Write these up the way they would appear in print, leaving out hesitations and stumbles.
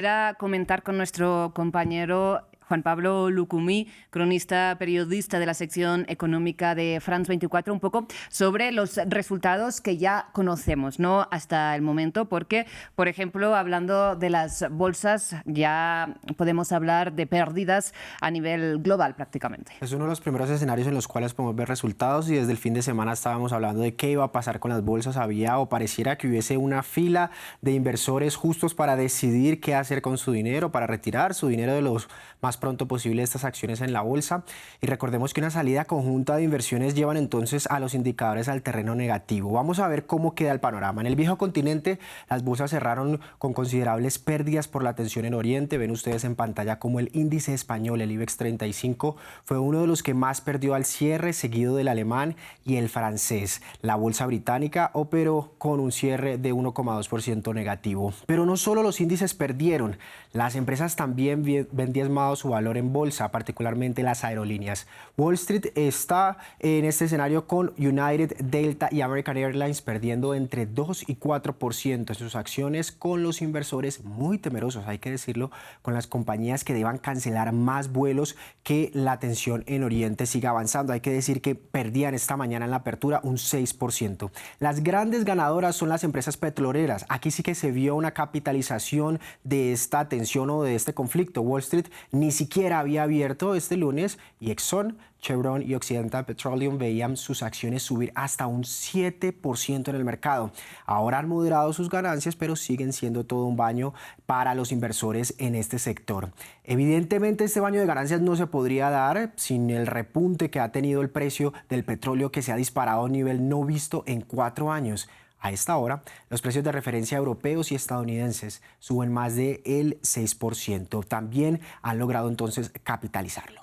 Quisiera comentar con nuestro compañero Juan Pablo Lucumí, cronista periodista de la sección económica de France 24, un poco sobre los resultados que ya conocemos, ¿no?, hasta el momento, porque, por ejemplo, hablando de las bolsas, ya podemos hablar de pérdidas a nivel global prácticamente. Es uno de los primeros escenarios en los cuales podemos ver resultados y desde el fin de semana estábamos hablando de qué iba a pasar con las bolsas. Había o pareciera que hubiese una fila de inversores justos para decidir qué hacer con su dinero, para retirar su dinero de los más pronto posible de estas acciones en la bolsa. Y recordemos que una salida conjunta de inversiones llevan entonces a los indicadores al terreno negativo. Vamos a ver cómo queda el panorama. En el viejo continente, las bolsas cerraron con considerables pérdidas por la tensión en Oriente. Ven ustedes en pantalla como el índice español, el IBEX 35, fue uno de los que más perdió al cierre, seguido del alemán y el francés. La bolsa británica operó con un cierre de 1,2% negativo. Pero no solo los índices perdieron, las empresas también ven diezmado su valor en bolsa, particularmente las aerolíneas. Wall Street está en este escenario con United, Delta y American Airlines perdiendo entre 2 y 4% en sus acciones, con los inversores muy temerosos, hay que decirlo, con las compañías que deban cancelar más vuelos que la tensión en Oriente siga avanzando. Hay que decir que perdían esta mañana en la apertura un 6%. Las grandes ganadoras son las empresas petroleras. Aquí sí que se vio una capitalización de esta tensión o de este conflicto. Wall Street ni siquiera había abierto este lunes y Exxon, Chevron y Occidental Petroleum veían sus acciones subir hasta un 7% en el mercado. Ahora han moderado sus ganancias, pero siguen siendo todo un baño para los inversores en este sector. Evidentemente, este baño de ganancias no se podría dar sin el repunte que ha tenido el precio del petróleo, que se ha disparado a un nivel no visto en 4 años. A esta hora, los precios de referencia europeos y estadounidenses suben más del 6%. También han logrado entonces capitalizarlo.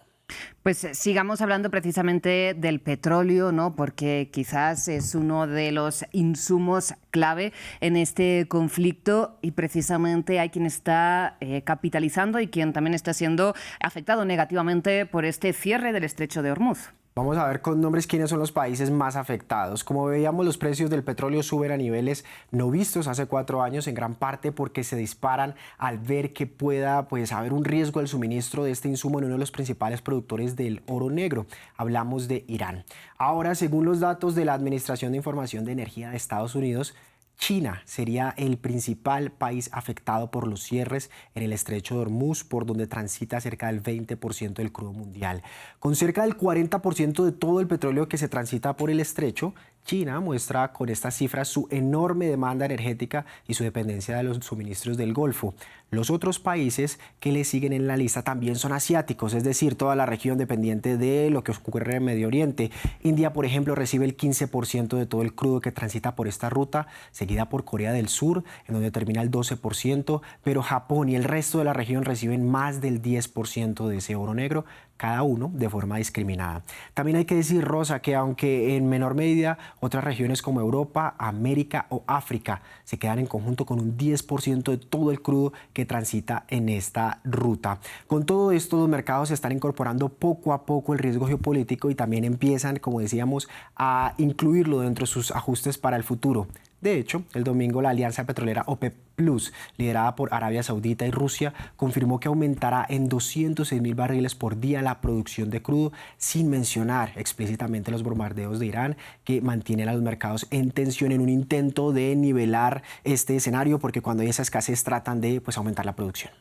Pues sigamos hablando precisamente del petróleo, ¿no?, porque quizás es uno de los insumos clave en este conflicto y precisamente hay quien está capitalizando y quien también está siendo afectado negativamente por este cierre del Estrecho de Hormuz. Vamos a ver con nombres quiénes son los países más afectados. Como veíamos, los precios del petróleo suben a niveles no vistos hace 4 años, en gran parte porque se disparan al ver que pueda haber un riesgo del suministro de este insumo en uno de los principales productores del oro negro. Hablamos de Irán. Ahora, según los datos de la Administración de Información de Energía de Estados Unidos, China sería el principal país afectado por los cierres en el Estrecho de Hormuz, por donde transita cerca del 20% del crudo mundial. Con cerca del 40% de todo el petróleo que se transita por el estrecho, China muestra con estas cifras su enorme demanda energética y su dependencia de los suministros del Golfo. Los otros países que le siguen en la lista también son asiáticos, es decir, toda la región dependiente de lo que ocurre en Medio Oriente. India, por ejemplo, recibe el 15% de todo el crudo que transita por esta ruta, seguida por Corea del Sur, en donde termina el 12%, pero Japón y el resto de la región reciben más del 10% de ese oro negro, cada uno de forma discriminada. También hay que decir, Rosa, que aunque en menor medida otras regiones como Europa, América o África se quedan en conjunto con un 10% de todo el crudo que transita en esta ruta. Con todo esto, los mercados están incorporando poco a poco el riesgo geopolítico y también empiezan, como decíamos, a incluirlo dentro de sus ajustes para el futuro. De hecho, el domingo la alianza petrolera OPEP Plus, liderada por Arabia Saudita y Rusia, confirmó que aumentará en 206.000 barriles por día la producción de crudo, sin mencionar explícitamente los bombardeos de Irán, que mantienen a los mercados en tensión en un intento de nivelar este escenario, porque cuando hay esa escasez tratan de aumentar la producción.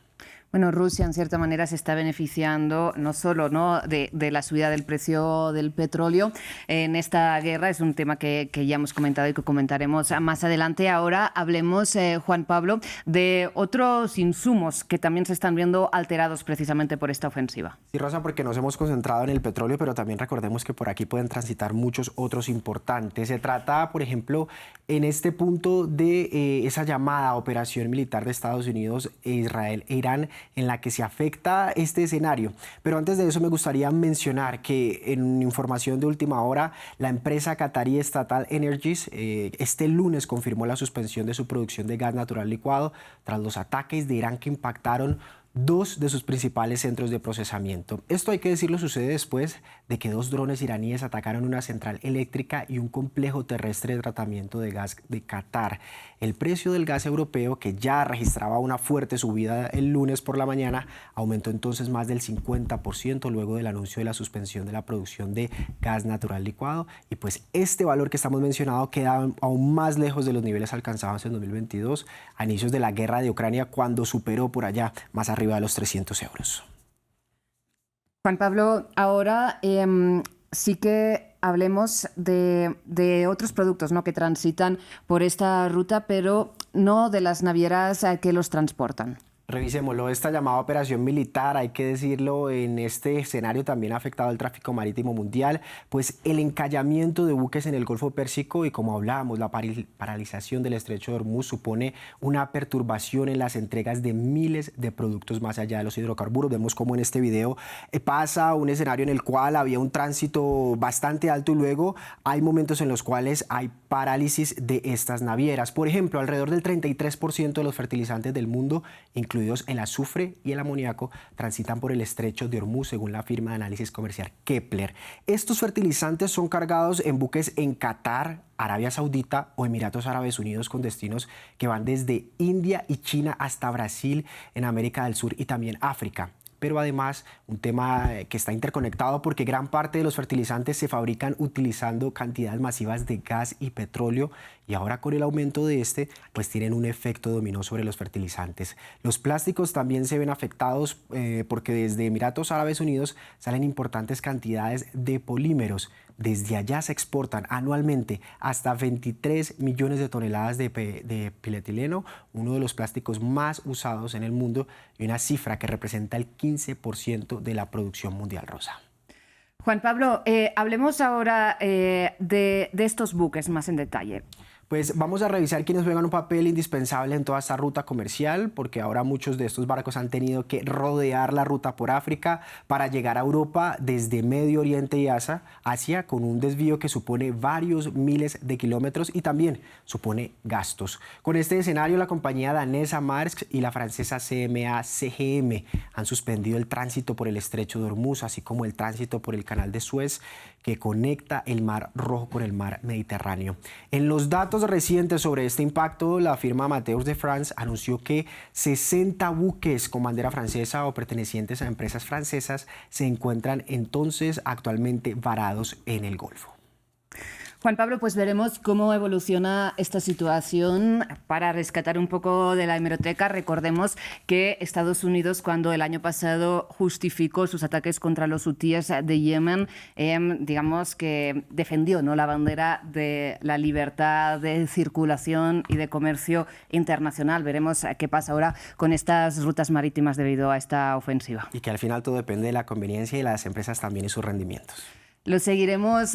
Bueno, Rusia en cierta manera se está beneficiando no solo, ¿no?, de la subida del precio del petróleo en esta guerra. Es un tema que ya hemos comentado y que comentaremos más adelante. Ahora hablemos, Juan Pablo, de otros insumos que también se están viendo alterados precisamente por esta ofensiva. Sí, Rosa, porque nos hemos concentrado en el petróleo, pero también recordemos que por aquí pueden transitar muchos otros importantes. Se trata, por ejemplo, en este punto de esa llamada operación militar de Estados Unidos, Israel e Irán, en la que se afecta este escenario. Pero antes de eso me gustaría mencionar que en información de última hora, la empresa catarí Estatal Energies este lunes confirmó la suspensión de su producción de gas natural licuado tras los ataques de Irán que impactaron dos de sus principales centros de procesamiento. Esto, hay que decirlo, sucede después de que 2 drones iraníes atacaron una central eléctrica y un complejo terrestre de tratamiento de gas de Qatar. El precio del gas europeo, que ya registraba una fuerte subida el lunes por la mañana, aumentó entonces más del 50% luego del anuncio de la suspensión de la producción de gas natural licuado, y pues este valor que estamos mencionando queda aún más lejos de los niveles alcanzados en 2022, a inicios de la guerra de Ucrania, cuando superó por allá más arriba de los 300 euros. Juan Pablo, ahora sí que hablemos de otros productos, ¿no?, que transitan por esta ruta, pero no de las navieras que los transportan. Revisémoslo, esta llamada operación militar, hay que decirlo, en este escenario también ha afectado el tráfico marítimo mundial, pues el encallamiento de buques en el Golfo Pérsico y, como hablábamos, la paralización del estrecho de Hormuz supone una perturbación en las entregas de miles de productos más allá de los hidrocarburos. Vemos cómo en este video pasa un escenario en el cual había un tránsito bastante alto y luego hay momentos en los cuales hay parálisis de estas navieras. Por ejemplo, alrededor del 33% de los fertilizantes del mundo, incluidos el azufre y el amoníaco, transitan por el estrecho de Hormuz, según la firma de análisis comercial Kepler. Estos fertilizantes son cargados en buques en Qatar, Arabia Saudita o Emiratos Árabes Unidos, con destinos que van desde India y China hasta Brasil, en América del Sur y también África. Pero además, un tema que está interconectado, porque gran parte de los fertilizantes se fabrican utilizando cantidades masivas de gas y petróleo, y ahora con el aumento de este, pues tienen un efecto dominó sobre los fertilizantes. Los plásticos también se ven afectados porque desde Emiratos Árabes Unidos salen importantes cantidades de polímeros. Desde allá se exportan anualmente hasta 23 millones de toneladas de polietileno, uno de los plásticos más usados en el mundo, y una cifra que representa el 15% de la producción mundial, Rosa. Juan Pablo, hablemos ahora de estos buques más en detalle. Pues vamos a revisar quiénes juegan un papel indispensable en toda esta ruta comercial, porque ahora muchos de estos barcos han tenido que rodear la ruta por África para llegar a Europa desde Medio Oriente y Asia, con un desvío que supone varios miles de kilómetros y también supone gastos. Con este escenario, la compañía danesa Maersk y la francesa CMA-CGM han suspendido el tránsito por el estrecho de Hormuz, así como el tránsito por el canal de Suez, que conecta el Mar Rojo con el Mar Mediterráneo. En los datos recientes sobre este impacto, la firma Mateus de France anunció que 60 buques con bandera francesa o pertenecientes a empresas francesas se encuentran entonces actualmente varados en el Golfo. Juan Pablo, pues veremos cómo evoluciona esta situación. Para rescatar un poco de la hemeroteca, recordemos que Estados Unidos, cuando el año pasado justificó sus ataques contra los hutíes de Yemen, digamos que defendió, ¿no?, la bandera de la libertad de circulación y de comercio internacional. Veremos qué pasa ahora con estas rutas marítimas debido a esta ofensiva. Y que al final todo depende de la conveniencia y las empresas también y sus rendimientos. Lo seguiremos